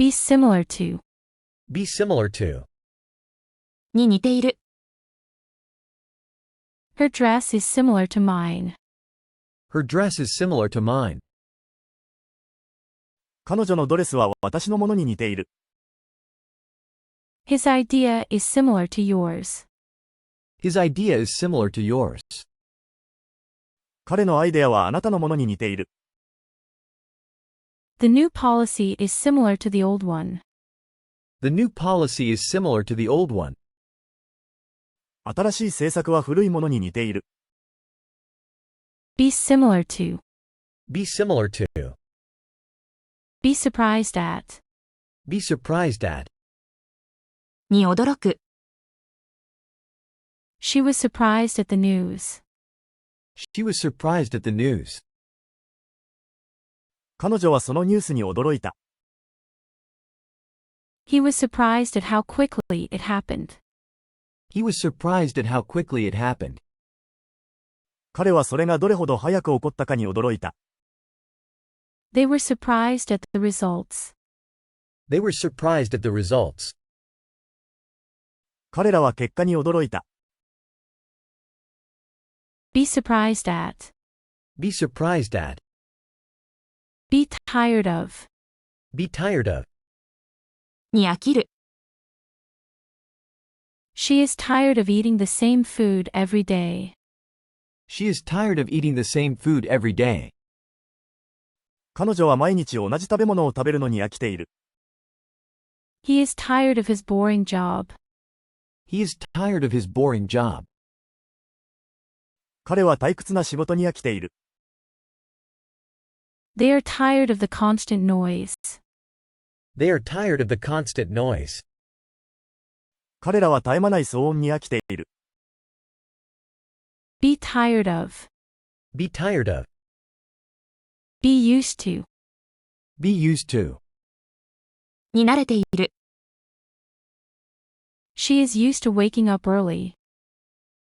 Be similar to. Be similar to. に似ている。Her dress is similar to mine. Her dress is similar to mine. 彼女のドレスは私のものに似ている。His idea is similar to yours. His idea is similar to yours. 彼のアイデアはあなたのものに似ている。The new policy is similar to the old one. The new policy is similar to the old one. 新しい政策は古いものに似ている。Be similar to. Be similar to. Be surprised at. Be surprised at. に驚く。She was surprised at the news. She was surprised at the news. 彼女はそのニュースに驚いた。He was surprised at how quickly it happened. He was surprised at how quickly it happened. 彼はそれがどれほど早く起こったかに驚いた。They were surprised at the results. They were surprised at the results. 彼らは結果に驚いた。Be surprised at. Be surprised at. Be tired of. Be tired of. に飽きる。She is tired of eating the same food every day. She is tired of eating the same food every day. 彼女は毎日同じ食べ物を食べるのに飽きている。He is tired of his boring job. He is tired of his boring job. 彼は退屈な仕事に飽きている。They are tired of the constant noise. They are tired of the constant noise. 彼らは絶え間ない騒音に飽きている。Be tired of. Be tired of. Be used to. Be used to. に慣れている。She is used to waking up early.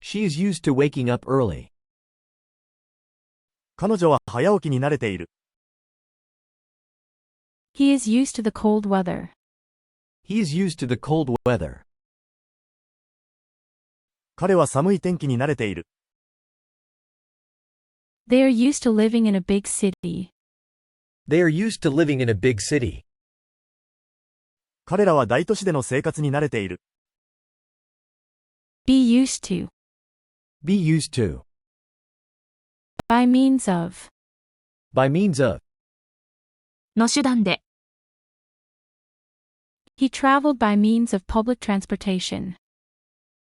She is used to waking up early. 彼女は早起きに慣れている。He is used to the cold weather. He is used to the cold weather. 彼は寒い天気に慣れている。They are used to living in a big city. They are used to living in a big city. 彼らは大都市での生活に慣れている。Be used to. Be used to. By means of. By means of. の手段で。He traveled by means of public transportation.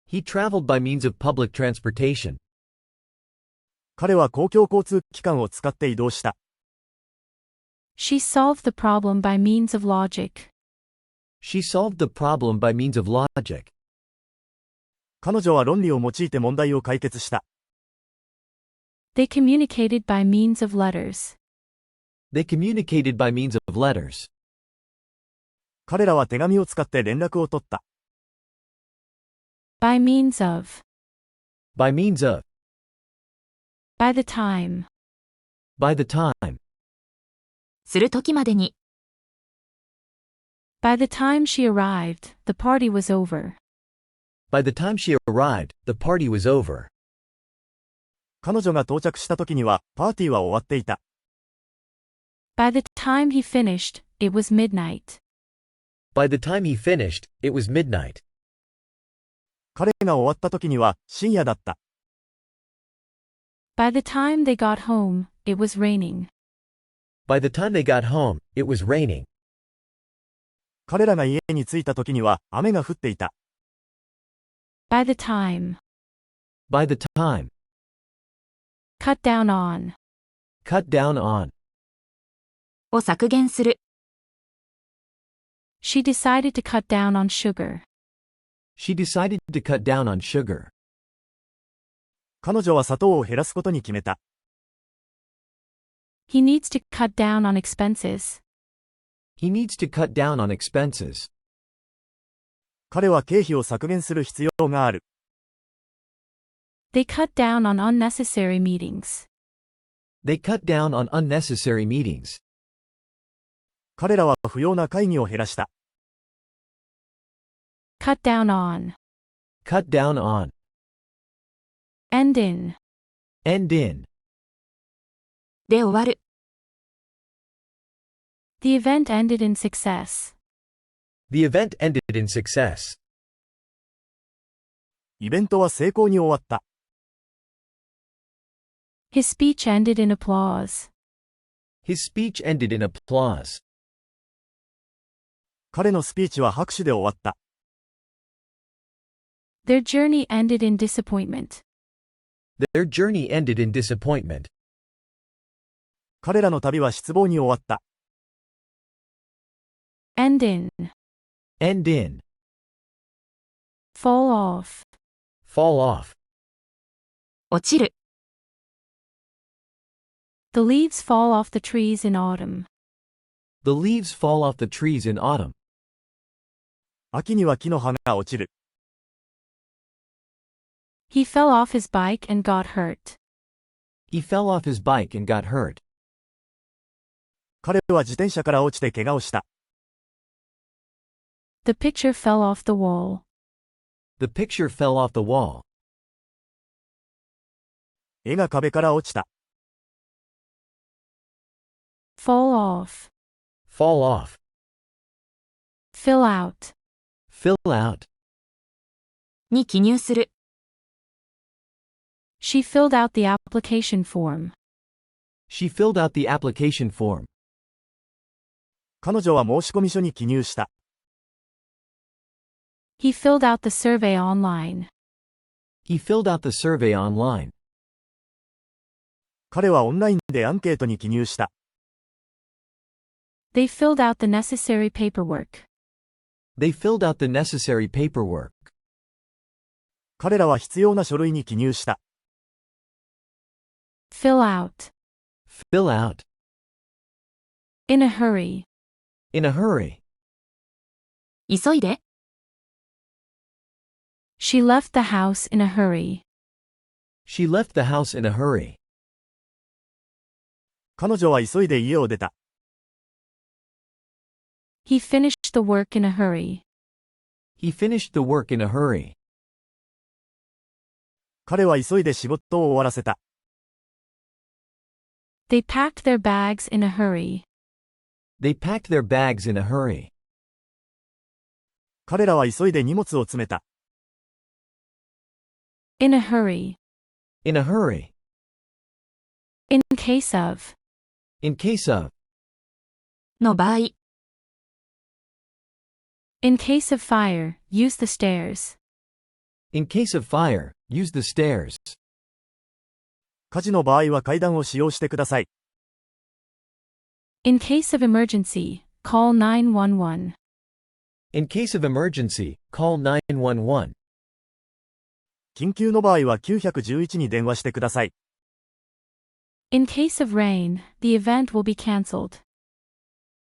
He traveled by means of public transportation. 彼は公共交通機関を使って移動した。She solved the problem by means of logic. She solved the problem by means of logic. 彼女は論理を用いて問題を解決した。They communicated by means of letters. They communicated by means of letters. 彼らは手紙を使って連絡を取った。By means of. By means of. By the time. By the time. するときまでに。By the time she arrived, the party was over. By the time she arrived, the party was over. 彼女が到着した時には、パーティーは終わっていた。By the time he finished, it was midnight. By the time he finished, it was midnight. 彼が終わった時には、深夜だった。By the time they got home, it was raining. By the time they got home, it was raining. 彼らが家に着いた時には、雨が降っていた。By the time. By the time. Cut down on. Cut down on. を削減する。She decided to cut down on sugar. She decided to cut down on sugar. 彼女は砂糖を減らすことに決めた。He needs to cut down on expenses. He needs to cut down on expenses. 彼は経費を削減する必要がある。They cut down on unnecessary meetings. They cut down on unnecessary meetings. 彼らは不要な会議を減らした。Cut down on. Cut down on. End in. End in. で終わる。The event ended in success. The event ended in success. イベントは成功に終わった。His speech ended in applause. His speech ended in applause. 彼のスピーチは拍手で終わった。Their journey ended in disappointment. Their journey ended in disappointment. 彼らの旅は失望に終わった。End in. End in. Fall off. Fall off. 落ちる。The leaves fall off the trees in autumn. The leaves fall off the trees in autumn. 秋には木の葉が落ちる。He fell off his bike and got hurt. He fell off his bike and got hurt. 彼は自転車から落ちて怪我をした。The picture fell off the wall. The picture fell off the wall. 絵が壁から落ちた。Fall off. Fall off. Fill out. Fill out. に記入する。She filled out the application form. She filled out the application form. 彼女は申込書に記入した。He filled out the survey online. He filled out the survey online. 彼はオンラインでアンケートに記入した。They filled out the necessary paperwork. They filled out the necessary paperwork. 彼らは必要な書類に記入した。Fill out. Fill out. In a hurry. In a hurry. 急いで。She left the house in a hurry. She left the house in a hurry. 彼女は急いで家を出た。He finished the work in a hurry. He finished the work in a hurry. 彼は急いで仕事を終わらせた。They packed their bags in a hurry. They packed their bags in a hurry. 彼らは急いで荷物を詰めた。In a hurry. In a hurry. In case of. In case of. の場合。In case of fire, use the stairs. In case of fire, use the stairs. 火事の場合は階段を使用してください。In case of emergency, call 911. In case of emergency, call 911. 緊急の場合は911に電話してください。In case of rain, the event will be cancelled.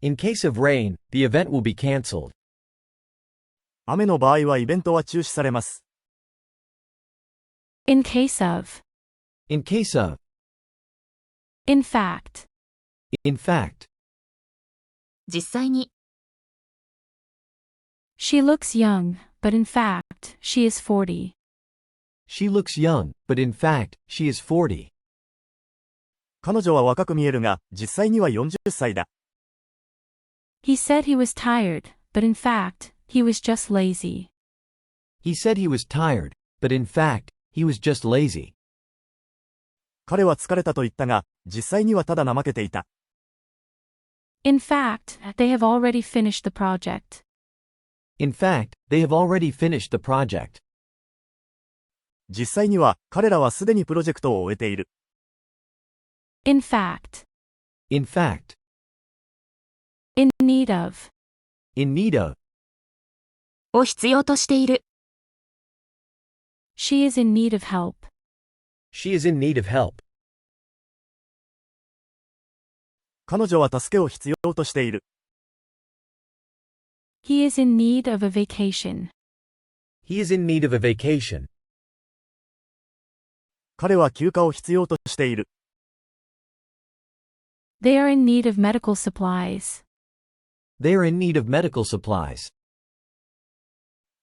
In case of rain, the event will be cancelled. 雨の場合はイベントは中止されます。In case of. In case of. In fact. In fact. 実際に。She looks young, but in fact, she is 40. She looks young, but in fact, she is 40. 彼女は若く見えるが、実際には40歳だ。He said he was tired, but in fact, he was just lazy. He said he was tired, but in fact, he was just lazy. 彼は疲れたと言ったが、実際にはただ怠けていた。In fact, they have already finished the project. In fact, they have already finished the project. 実際には、彼らはすでにプロジェクトを終えている。In fact. In fact. In need of. In need of. を必要としている。She is in need of help. She is in need of help. 彼女は助けを必要としている。He is in need of a vacation. He is in need of a vacation. 彼は休暇を必要としている。They are in need of medical supplies. They are in need of medical supplies.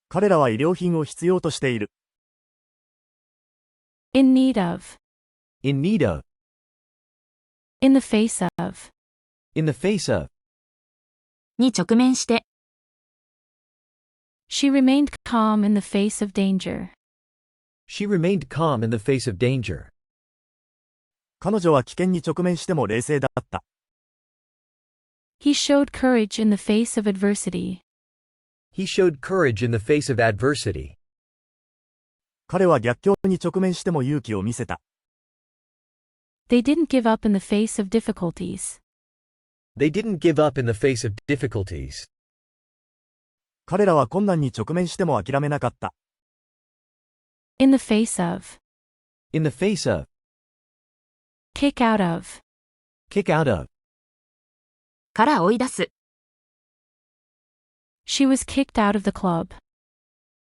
彼らは医療品を必要としている。In need of. In need of. In the face of. In the face of. に直面して、She remained calm in the face of danger. She remained calm in the face of danger. 彼女は危険に直面しても冷静だった。He showed courage in the face of adversity. He showed courage in the face of adversity. 彼は逆境に直面しても勇気を見せた。They didn't give up in the face of difficulties. They didn't give up in the face of difficulties. 彼らは困難に直面しても諦めなかった。In the face of. In the face of. Kick out of. Kick out of. から追い出す。She was kicked out of the club.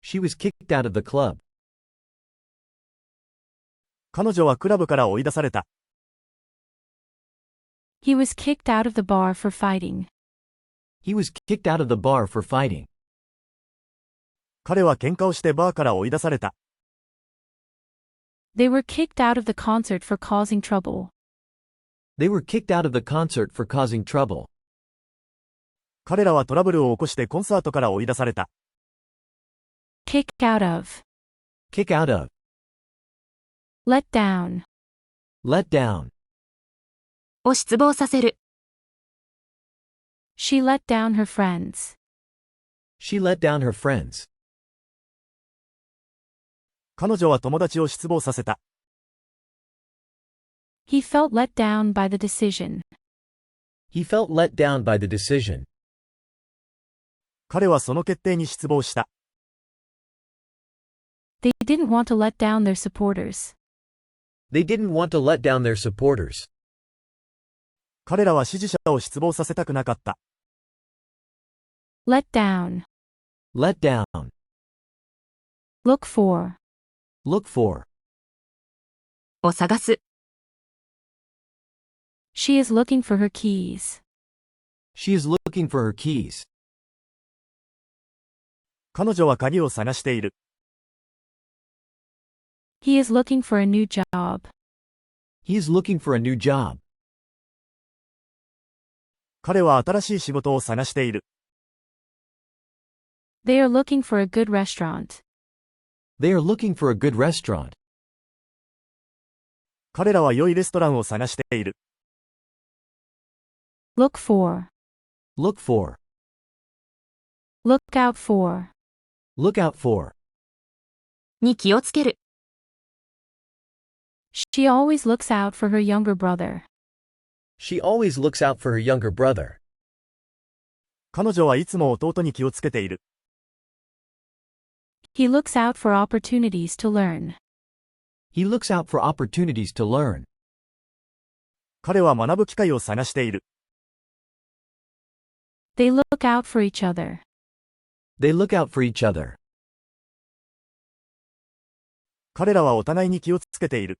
She was kicked out of the club. 彼女はクラブから追い出された。He was kicked out of the bar for fighting. He was kicked out of the bar for fighting. 彼は喧嘩をしてバーから追い出された。They were kicked out of the concert for causing trouble. They were kicked out of the concert for causing trouble. 彼らはトラブルを起こしてコンサートから追い出された。Kick out of. Kick out of. Let down. Let down. を失望させる。She let down her friends. She let down her friends. 彼女は友達を失望させた。He felt let down by the decision. He felt let down by the decision. 彼はその決定に失望した。They didn't want to let down their supporters. They didn't want to let down their supporters. 彼らは支持者を失望させたくなかった。Let down. Let down. Look for. Look for. を探す。She is looking for her keys. She is looking for her keys. 彼女は鍵を探している。He is looking for a new job. He is looking for a new job. 彼は新しい仕事を探している。They are looking for a good restaurant. They are looking for a good restaurant. 彼らは良いレストランを探している。Look for. Look for. Look out for. Look out for. に気をつける。She always looks out for her younger brother. She always looks out for her younger brother. 彼女はいつも弟に気をつけている。He looks out for opportunities to learn. He looks out for opportunities to learn. 彼は学ぶ機会を探している。They look out for each other. They look out for each other. 彼らはお互いに気をつけている。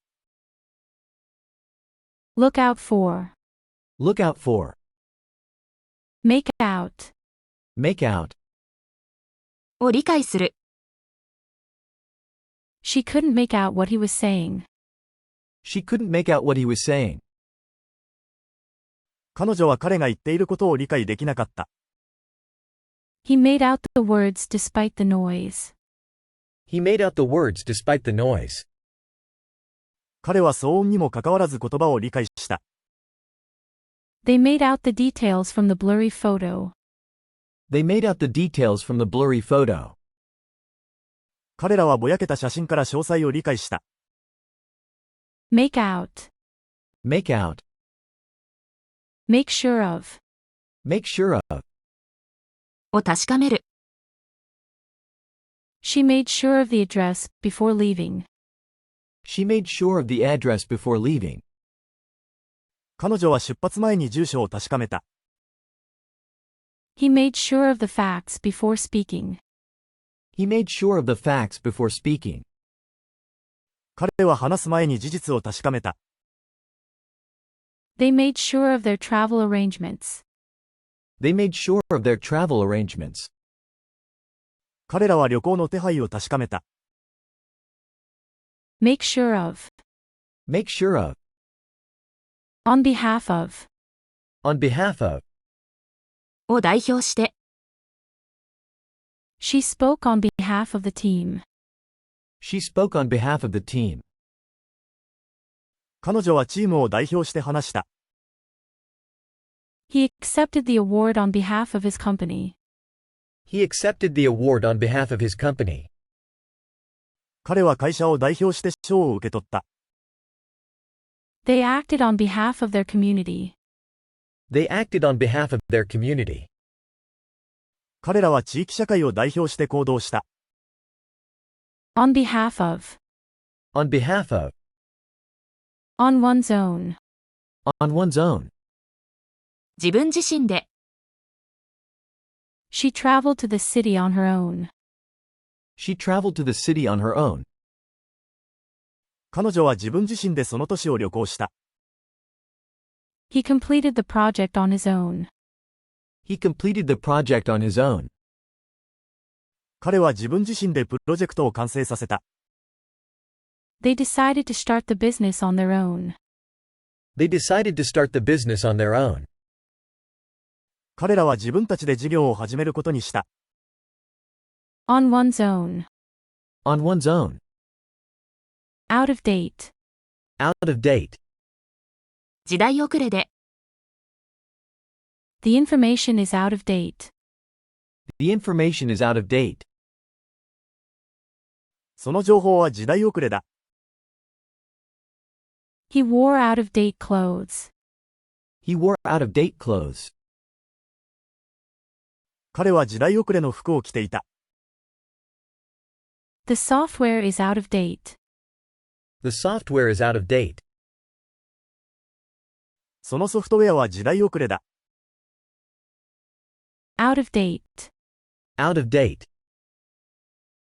Look out for. Look out for. Make out. Make out. を理解する。She couldn't make out what he was saying. She couldn't make out what he was saying. 彼女は彼が言っていることを理解できなかった。He made out the words despite the noise. He made out the words despite the noise. 彼は騒音にもかかわらず言葉を理解した。They made out the details from the blurry photo. They made out the details from the blurry photo. 彼らはぼやけた写真から詳細を理解した。Make out. Make out. Make sure of. Make sure of. を確かめる。She made sure of the address before leaving. She made sure of the address before leaving. 彼女は出発前に住所を確かめた。He made sure of the facts before speaking. He made sure of the facts before speaking. 彼は話す前に事実を確かめた。They made sure of their travel arrangements. They made sure of their travel arrangements. 彼らは旅行の手配を確かめた。Make sure of. Make sure of. On behalf of. On behalf of. を代表して、She spoke on behalf of the team. She spoke on behalf of the team. 彼女はチームを代表して話した。He accepted the award on behalf of his company. He accepted the award on behalf of his company. 彼は会社を代表して賞を受け取った。They acted on behalf of their community. They acted on behalf of their community. 彼らは地域社会を代表して行動した。On behalf of. On behalf of. On one's own. On one's own. 自分自身で、She traveled to the city on her own. She traveled to the city on her own. 彼女は自分自身でその都市を旅行した。He completed the project on his own. He completed the project on his own. 彼は自分自身でプロジェクトを完成させた。They decided to start the business on their own. They decided to start the business on their own. 彼らは自分たちで事業を始めることにした。On one's own. On one's own. Out of date. Out of date. 時代遅れで、The information is out of date. The information is out of date. その情報は時代遅れだ。He wore out of date clothes. He wore out of date clothes. 彼は時代遅れの服を着ていた。The software is out of date. The software is out of date. そのソフトウェアは時代遅れだ。Out of date. Out of date.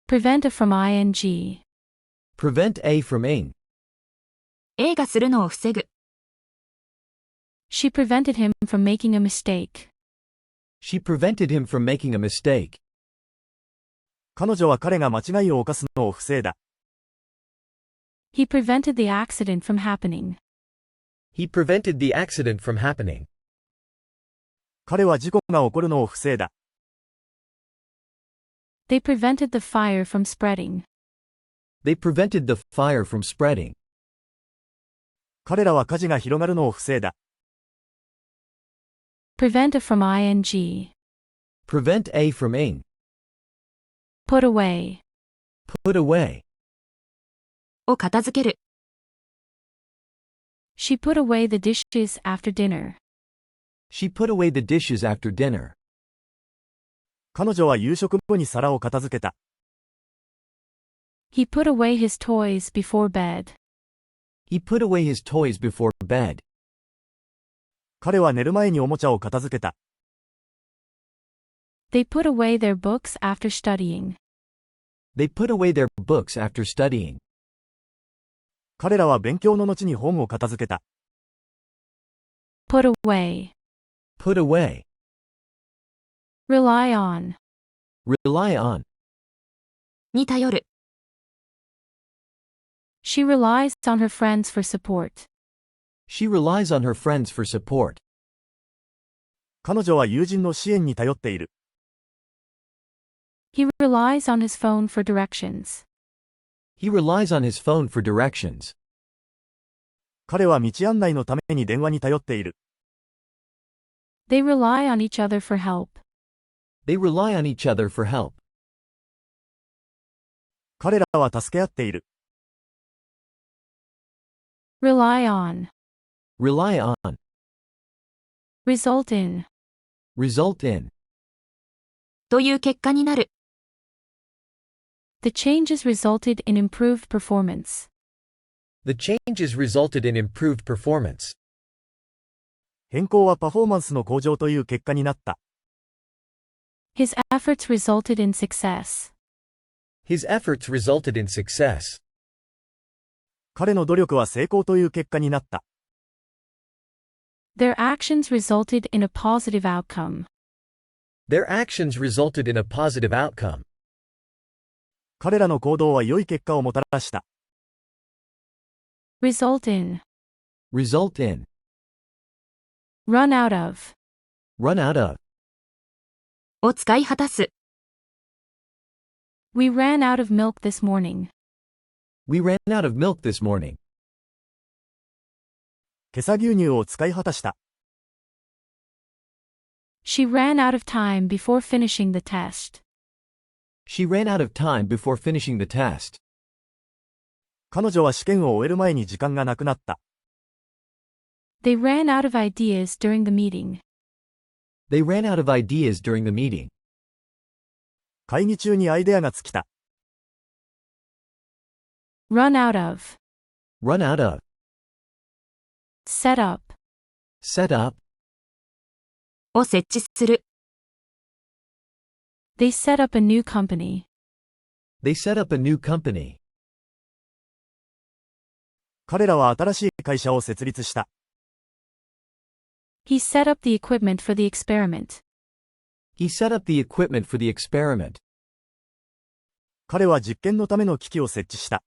Prevent a from ing. Prevent a from ing. 映画するのを防ぐ。She prevented him from making a mistake. She prevented him from making a mistake. 彼女は彼が間違いを犯すのを防いだ。He prevented the accident from happening. He prevented the accident from happening. 彼は事故が起こるのを防いだ。They prevented the fire from spreading. They prevented the fire from spreading. 彼らは火事が広がるのを防いだ。Prevent a from ing. Prevent a from ing. Put away. Put away. を片付ける。She put away the dishes after dinner. She put away the dishes after dinner. 彼女は夕食後に皿を片付けた。He put away his toys before bed. He put away his toys before bed. 彼は寝る前におもちゃを片付けた。They put away their books after studying. They put away their books after studying. 彼らは勉強の後に本を片付けた。Put away. Put away. Rely on. Rely on. に頼る。She relies on her friends for support. She relies on her friends for support. 彼女は友人の支援に頼っている。He relies on his phone for directions. He relies on his phone for directions. 彼は道案内のために電話に頼っている。They rely on each other for help. They rely on each other for help. 彼らは助け合っている。Rely on. Rely on. Result in. Result in. という結果になる。The changes resulted in improved performance. The changes resulted in improved performance. 変更はパフォーマンスの向上という結果になった。His efforts resulted in success. His efforts resulted in success. 彼の努力は成功という結果になった。Their actions resulted in a positive outcome. Their actions resulted in a positive outcome. 彼らの行動は良い結果をもたらした。Result in. Result in. Run out of. Run out of. を使い果たす。We ran out of milk this morning. We ran out of milk this morning. 今朝牛乳を使い果たした。She ran out of time before finishing the test. She ran out of time before finishing the test. 彼女は試験を終える前に時間がなくなった。They ran out of ideas during the meeting. They ran out of ideas during the meeting. 会議中にアイデアが尽きた。Run out of. Run out of. Set up. Set up. を設置する。They set up a new company. They set up a new company. 彼らは新しい会社を設立した。He set up the equipment for the experiment. He set up the equipment for the experiment. 彼は実験のための機器を設置した。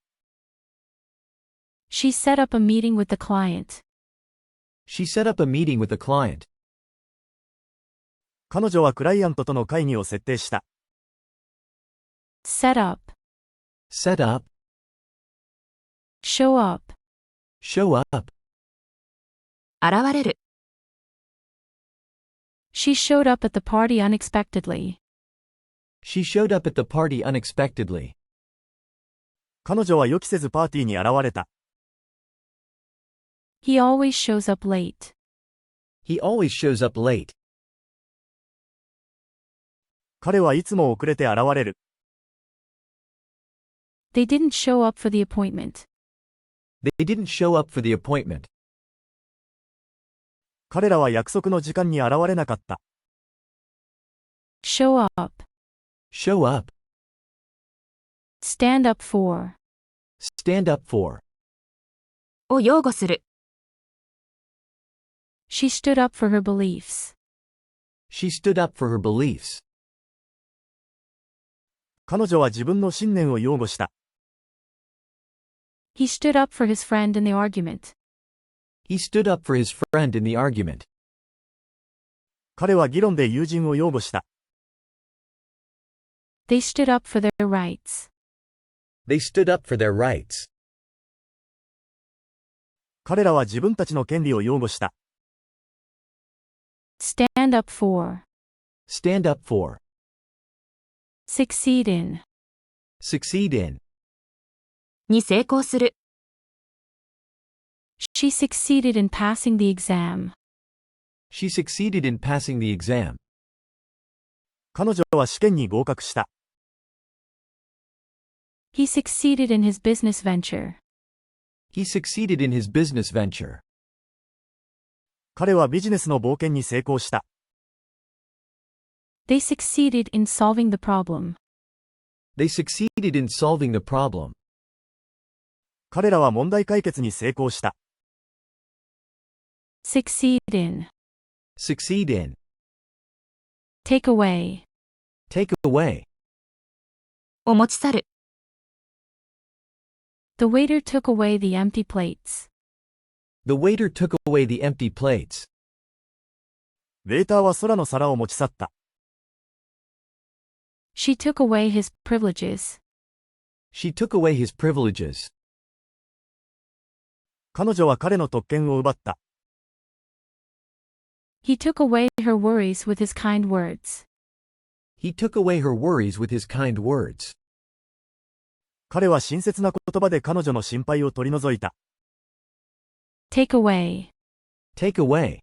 She set up a meeting with the client. She set up a meeting with the client. 彼女はクライアントとの会議を設定した。Set up. Set up. Show up. Show up. 現れる。She showed up at the party unexpectedly. She showed up at the party unexpectedly. 彼女は予期せずパーティーに現れた。He always shows up late. He always shows up late. 彼はいつも遅れて現れる。They didn't show up for the appointment. They didn't show up for the appointment. 彼らは約束の時間に現れなかった。Show up. Show up. Stand up for. Stand up for. を擁護する。She stood up for her beliefs. She stood up for her beliefs. 彼女は自分の信念を擁護した。He stood up for his friend in the argument. He stood up for his friend in the argument. 彼は議論で友人を擁護した。They stood up for their rights. They stood up for their rights. 彼らは自分たちの権利を擁護した。Stand up for. Stand up for. Succeed in. Succeed in. に成功する。She succeeded in passing the exam. She succeeded in passing the exam. 彼女は試験に合格した。He succeeded in his business venture. He succeeded in his business venture. 彼はビジネスの冒険に成功した。They succeeded in solving the problem. They succeeded in solving the problem. 彼らは問題解決に成功した。Succeed in. Succeed in. Take away. Take away. を持ち去る。The waiter took away the empty plates. The waiter took away the empty plates. ウェイターは空の皿を持ち去った。She took away his privileges. She took away his privileges. 彼女は彼の特権を奪った。He took away her worries with his kind words. He took away her worries with his kind words. 彼は親切な言葉で彼女の心配を取り除いた。Take away. Take away.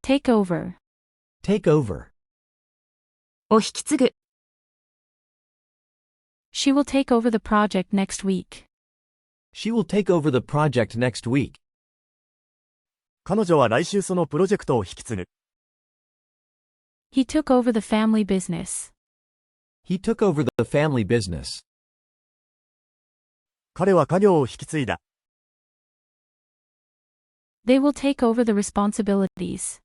Take over. Take over. を引き継ぐ。She will take over the project next week. She will take over the project next week. 彼女は来週そのプロジェクトを引き継ぐ。He took over the family business. He took over the family business. 彼は家業を引き継いだ。They will take over the responsibilities.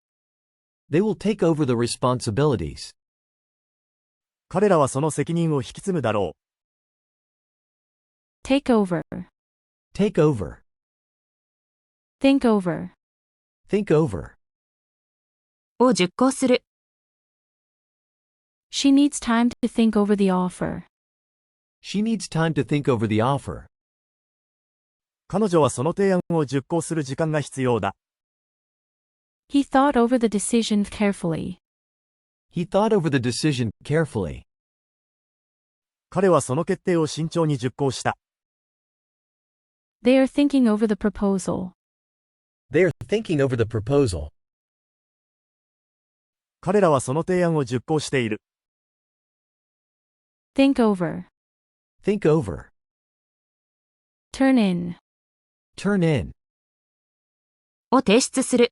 They will take over the responsibilities. 彼らはその責任を引き継ぐだろう。 Take over. Take over. Think over. Think over. を熟考する。She needs time to think over the offer. She needs time to think over the offer. 彼女はその提案を熟考する時間が必要だ。He thought over the decision carefully. He thought over the decision carefully. 彼はその決定を慎重に熟考した。They are thinking over the proposal. They are thinking over the proposal. 彼らはその提案を熟考している。Think over. Think over. Turn in. Turn in. を提出する。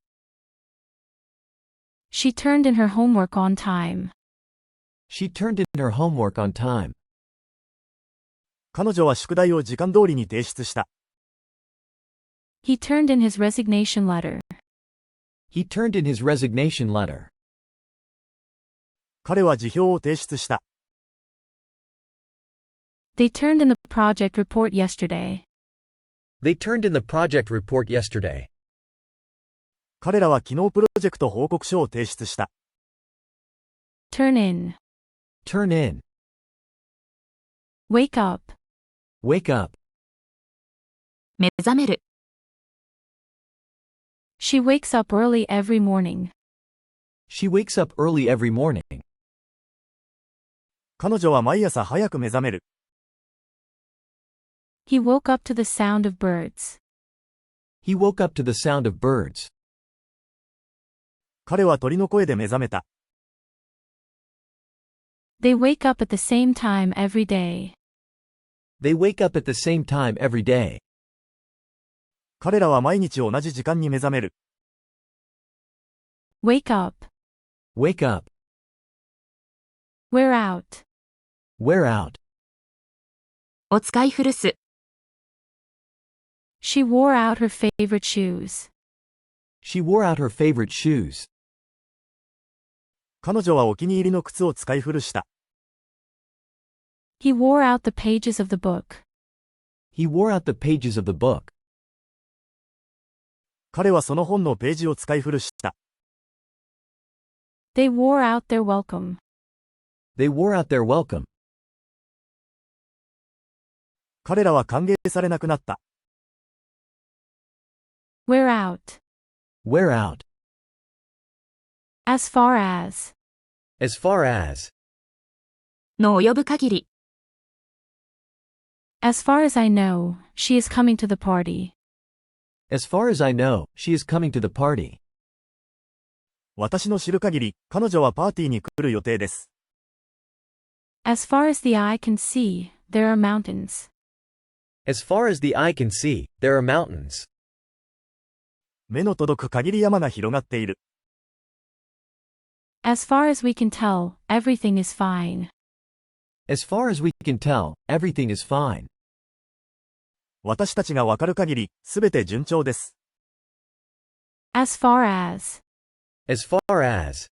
She turned in her homework on time. She turned in her homework on time. 彼女は宿題を時間通りに提出した。He turned in his resignation letter. He turned in his resignation letter. 彼は辞表を提出した。They turned in the project report yesterday. They turned in the project report yesterday. 彼らは昨日プロジェクト報告書を提出した。Turn in. Turn in. Wake up. Wake up. 目覚める。She wakes up early every morning. She wakes up early every morning. 彼女は毎朝早く目覚める。He woke up to the sound of birds. He woke up to the sound of birds. 彼は鳥の声で目覚めた。They wake up at the same time every day. They wake up at the same time every day. 彼らは毎日同じ時間に目覚める。Wake up. Wake up. Wear out. Wear out. を使い古す。She wore out her favorite shoes. She wore out her favorite shoes. 彼女はお気に入りの靴を使い古した。He wore out the pages of the book. He wore out the pages of the book. 彼はその本のページを使い古した。They wore out their welcome. They wore out their welcome. 彼らは歓迎されなくなった。Wear out. Wear out. As far as. As far as. の及ぶ限り。As far as I know, she is coming to the party. As far as I know, she is coming to the party. 私の知る限り、彼女はパーティーに来る予定です。As far as the eye can see, there are mountains. As far as the eye can see, there are mountains. 目の届く限り山が広がっている。As far as we can tell, everything is fine. As far as we can tell, everything is fine. 私たちがわかる限り、すべて順調です。As far as. As far as.